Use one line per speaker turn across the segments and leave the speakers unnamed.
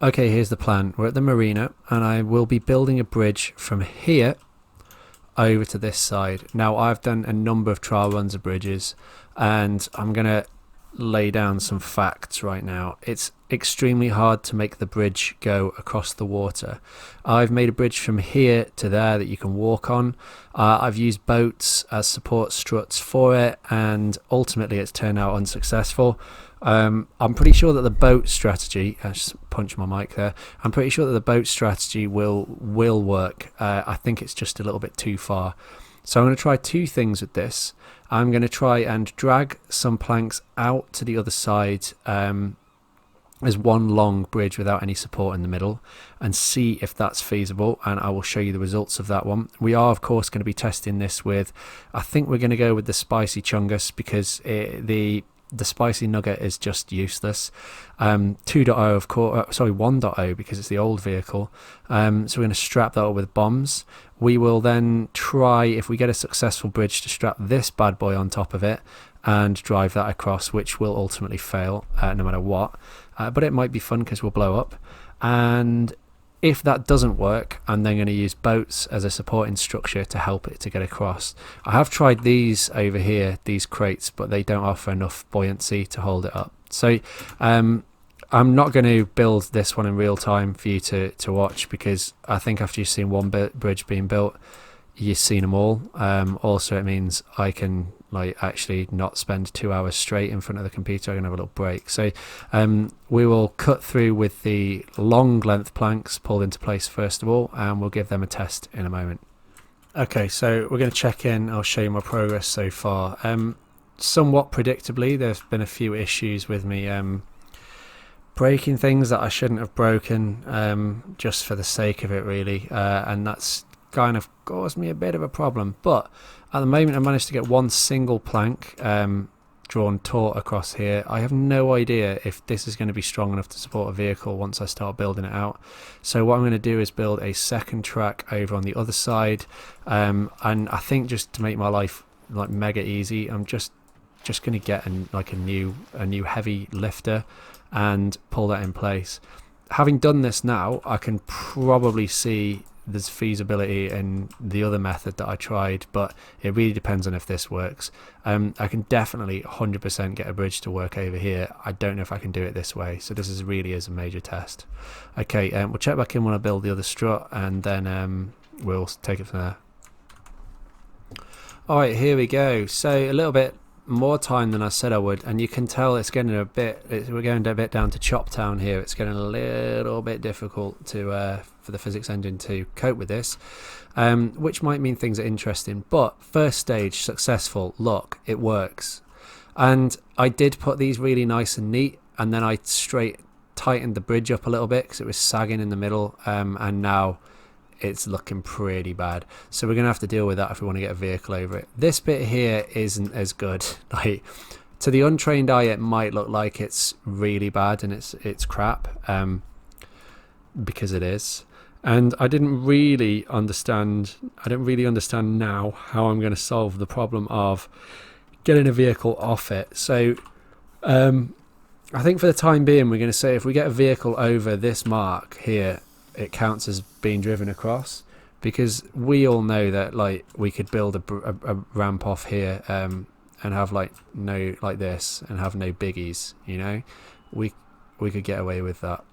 Okay, here's the plan. We're at the Marina, and I will be building a bridge from here over to this side. Now, I've done a number of trial runs of bridges, and I'm going to lay down some facts right now. It's extremely hard to make the bridge go across the water. I've made a bridge from here to there that you can walk on. I've used boats as support struts for it, and ultimately it's turned out unsuccessful. I'm pretty sure that the boat strategy, I just punched my mic there, I'm pretty sure that the boat strategy will work. I think it's just a little bit too far. So I'm going to try two things with this. I'm going to try and drag some planks out to the other side as one long bridge without any support in the middle, and see if that's feasible, and I will show you the results of that one. We are of course going to be testing this with, I think we're going to go with the spicy chungus, because the spicy nugget is just useless. 2.0 of course, sorry 1.0, because it's the old vehicle. So we're going to strap that up with bombs. We will then try, if we get a successful bridge, to strap this bad boy on top of it and drive that across, which will ultimately fail no matter what, but it might be fun because we'll blow up. And if that doesn't work, I'm then going to use boats as a supporting structure to help it to get across. I have tried these over here, these crates, but they don't offer enough buoyancy to hold it up. So I'm not going to build this one in real time for you to watch, because I think after you've seen one bridge being built, you've seen them all. Also, it means I can actually not spend 2 hours straight in front of the computer. I can have a little break. So we will cut through with the long length planks pulled into place first of all, and we'll give them a test in a moment. Okay, so we're going to check in. I'll show you my progress so far. Somewhat predictably, there's been a few issues with me breaking things that I shouldn't have broken, just for the sake of it really, and that's kind of caused me a bit of a problem. But at the moment I managed to get one single plank drawn taut across here. I have no idea if this is going to be strong enough to support a vehicle once I start building it out. So what I'm going to do is build a second track over on the other side, and I think just to make my life mega easy, I'm just going to get a new heavy lifter and pull that in place. Having done this now, I can probably see there's feasibility in the other method that I tried, but it really depends on if this works. I can definitely 100% get a bridge to work over here. I don't know if I can do it this way, so this really is a major test. Okay, we'll check back in when I build the other strut, and then we'll take it from there. Alright, here we go. So a little bit more time than I said I would, and you can tell it's getting we're going a bit down to Chop Town here. It's getting a little bit difficult to for the physics engine to cope with this, which might mean things are interesting. But first stage successful. Look, it works. And I did put these really nice and neat, and then I tightened the bridge up a little bit because it was sagging in the middle, and now it's looking pretty bad. So we're gonna have to deal with that if we want to get a vehicle over it. This bit here isn't as good. To the untrained eye it might look like it's really bad and it's crap, because it is. And I didn't really understand now how I'm going to solve the problem of getting a vehicle off it. So I think for the time being we're going to say if we get a vehicle over this mark here, it counts as being driven across, because we all know that we could build a ramp off here and have this and have no biggies, you know. We could get away with that.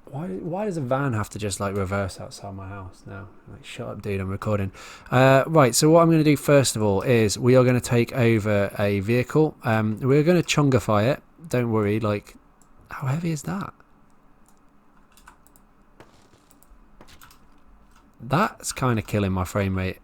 Why does a van have to just reverse outside my house now? Shut up dude, I'm recording. Right, so what I'm going to do first of all is we are going to take over a vehicle. We're going to chungify it, don't worry. How heavy is that? That's kind of killing my frame rate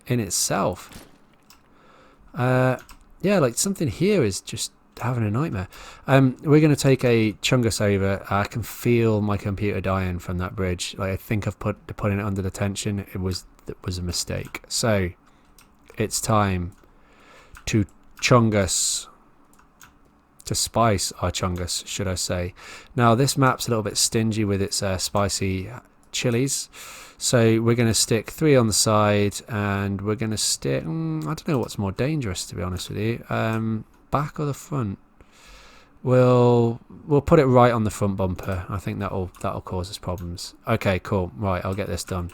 in itself. Yeah, something here is just having a nightmare. We're going to take a chungus over. I can feel my computer dying from that bridge. I think I've putting it under the tension. It was a mistake. So it's time to chungus. To spice our chungus, should I say. Now this map's a little bit stingy with its spicy chilies, so we're going to stick 3 on the side, and we're going to stick I don't know what's more dangerous, to be honest with you, back or the front. We'll put it right on the front bumper. I think that'll cause us problems. Okay, cool. Right, I'll get this done.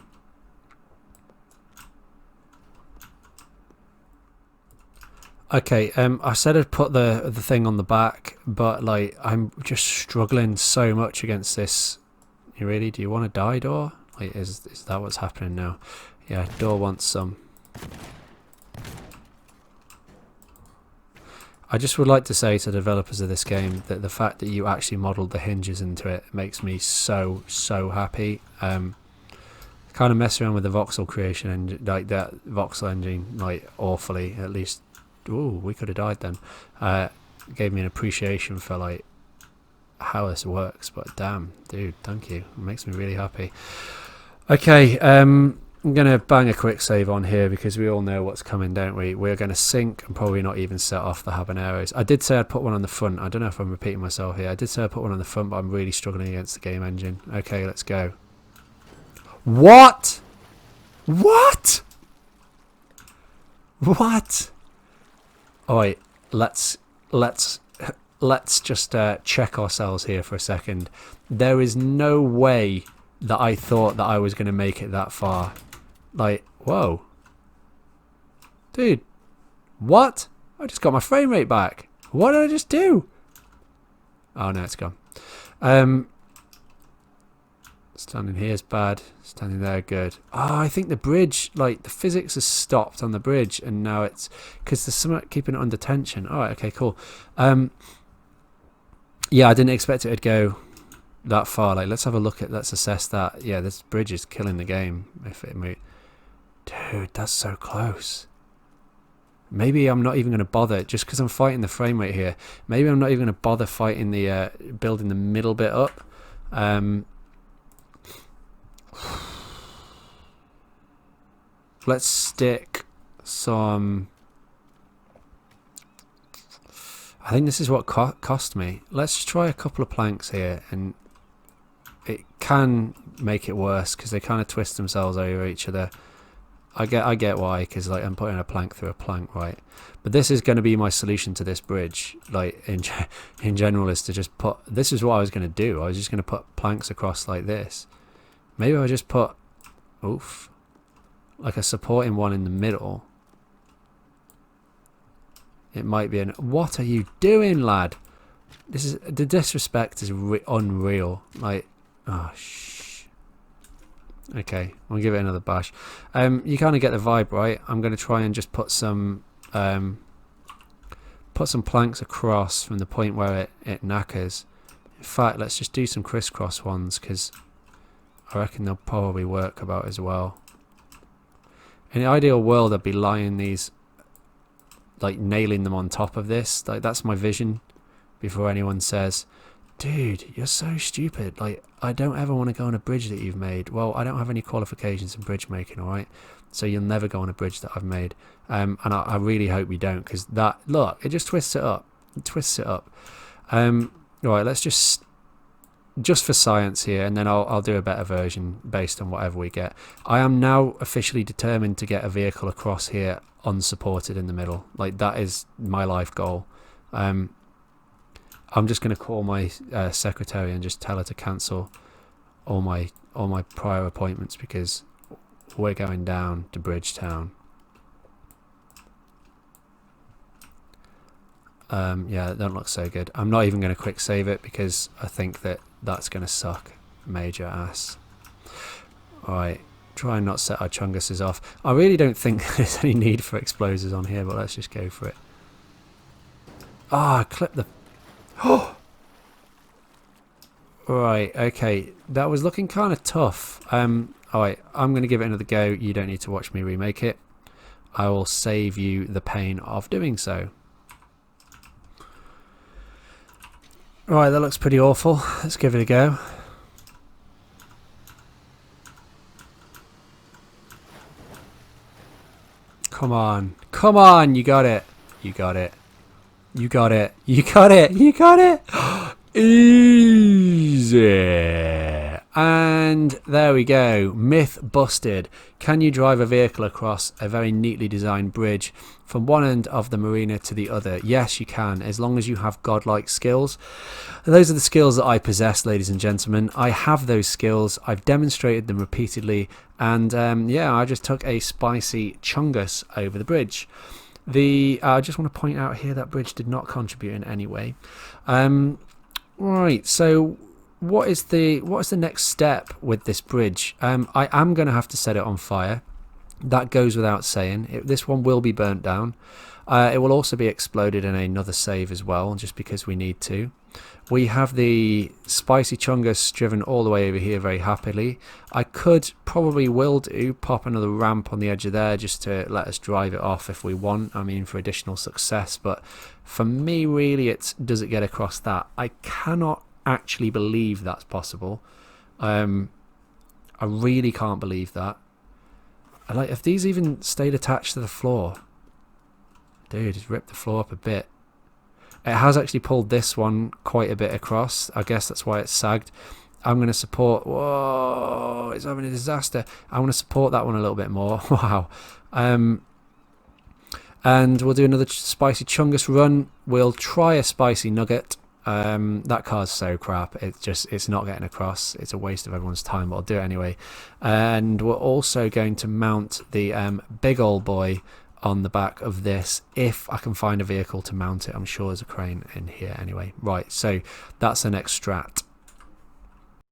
Okay, I said I'd put the thing on the back, but like I'm just struggling so much against this. You really? Do you want to die, door? Like, is that what's happening now? Yeah, door wants some. I just would like to say to the developers of this game that the fact that you actually modelled the hinges into it makes me so happy. Kind of mess around with the voxel creation and like that voxel engine like awfully, at least. Ooh, we could have died then. Gave me an appreciation for like how this works, but damn, dude, thank you. It makes me really happy. Okay, I'm gonna bang a quick save on here because we all know what's coming, don't we? We're gonna sink and probably not even set off the habaneros. I did say I'd put one on the front. I don't know if I'm repeating myself here. I did say I'd put one on the front, but I'm really struggling against the game engine. Okay, let's go. What? What? What? Alright, let's just check ourselves here for a second. There is no way that I thought that I was going to make it that far. Like, whoa. Dude, what? I just got my frame rate back. What did I just do? Oh no, it's gone. Standing here is bad. Standing there, good. Oh, I think the bridge, like the physics has stopped on the bridge, and now it's because there's something keeping it under tension. All right, okay, cool. Yeah, I didn't expect it to go that far. Like, let's have a look at. Let's assess that. Yeah, this bridge is killing the game. If it moves, dude, that's so close. Maybe I'm not even going to bother just because I'm fighting the frame rate here. Maybe I'm not even going to bother fighting the building the middle bit up. Let's stick some. I think this is what cost me. Let's try a couple of planks here, and it can make it worse because they kind of twist themselves over each other. I get why, because like I'm putting a plank through a plank, right? But this is going to be my solution to this bridge. Like in general, is to just put. This is what I was going to do. I was just going to put planks across like this. Maybe I'll just put, oof, like a supporting one in the middle. It might be an. What are you doing, lad? This is the disrespect is unreal. Like, oh shh. Okay, I'll give it another bash. You kind of get the vibe, right? I'm going to try and just put some planks across from the point where it knackers. In fact, let's just do some crisscross ones because I reckon they'll probably work about as well. In the ideal world, I'd be lying these, like nailing them on top of this. Like, that's my vision before anyone says, dude, you're so stupid. Like, I don't ever want to go on a bridge that you've made. Well, I don't have any qualifications in bridge making, alright? So you'll never go on a bridge that I've made. And I really hope you don't, because that, look, it just twists it up. It twists it up. Alright, let's just for science here, and then I'll do a better version based on whatever we get. I am now officially determined to get a vehicle across here unsupported in the middle. Like, that is my life goal. I'm just going to call my secretary and just tell her to cancel all my prior appointments because we're going down to Bridgetown. Yeah, that don't look so good. I'm not even going to quick save it because I think that's going to suck major ass. Alright, try and not set our chunguses off. I really don't think there's any need for explosives on here, but let's just go for it. Ah, I clipped the... Oh! Right, okay. That was looking kind of tough. Alright, I'm going to give it another go. You don't need to watch me remake it. I will save you the pain of doing so. Right, that looks pretty awful. Let's give it a go. Come on. Come on, you got it. You got it. You got it. You got it. You got it. Easy. And there we go. Myth busted. Can you drive a vehicle across a very neatly designed bridge from one end of the marina to the other? Yes, you can, as long as you have godlike skills. And those are the skills that I possess, ladies and gentlemen. I have those skills. I've demonstrated them repeatedly. And yeah, I just took a spicy chungus over the bridge. I just want to point out here that bridge did not contribute in any way. Right, so what is the next step with this bridge? I am going to have to set it on fire. That goes without saying. This one will be burnt down. It will also be exploded in another save as well, just because we need to. We have the spicy chungus driven all the way over here very happily. I could will pop another ramp on the edge of there just to let us drive it off if we want. I mean, for additional success. But for me, really, it's does it get across that? I cannot actually believe that's possible. I really can't believe that. Like, if these even stayed attached to the floor, dude, it's ripped the floor up a bit. It has actually pulled this one quite a bit across. I guess that's why it's sagged. I'm going to support... Whoa, it's having a disaster. I'm going to support that one a little bit more. Wow. And we'll do another spicy chungus run. We'll try a spicy nugget. That car's so crap. It's not getting across. It's a waste of everyone's time, but I'll do it anyway. And we're also going to mount the big old boy on the back of this, if I can find a vehicle to mount it. I'm sure there's a crane in here anyway. Right, so that's the next strat.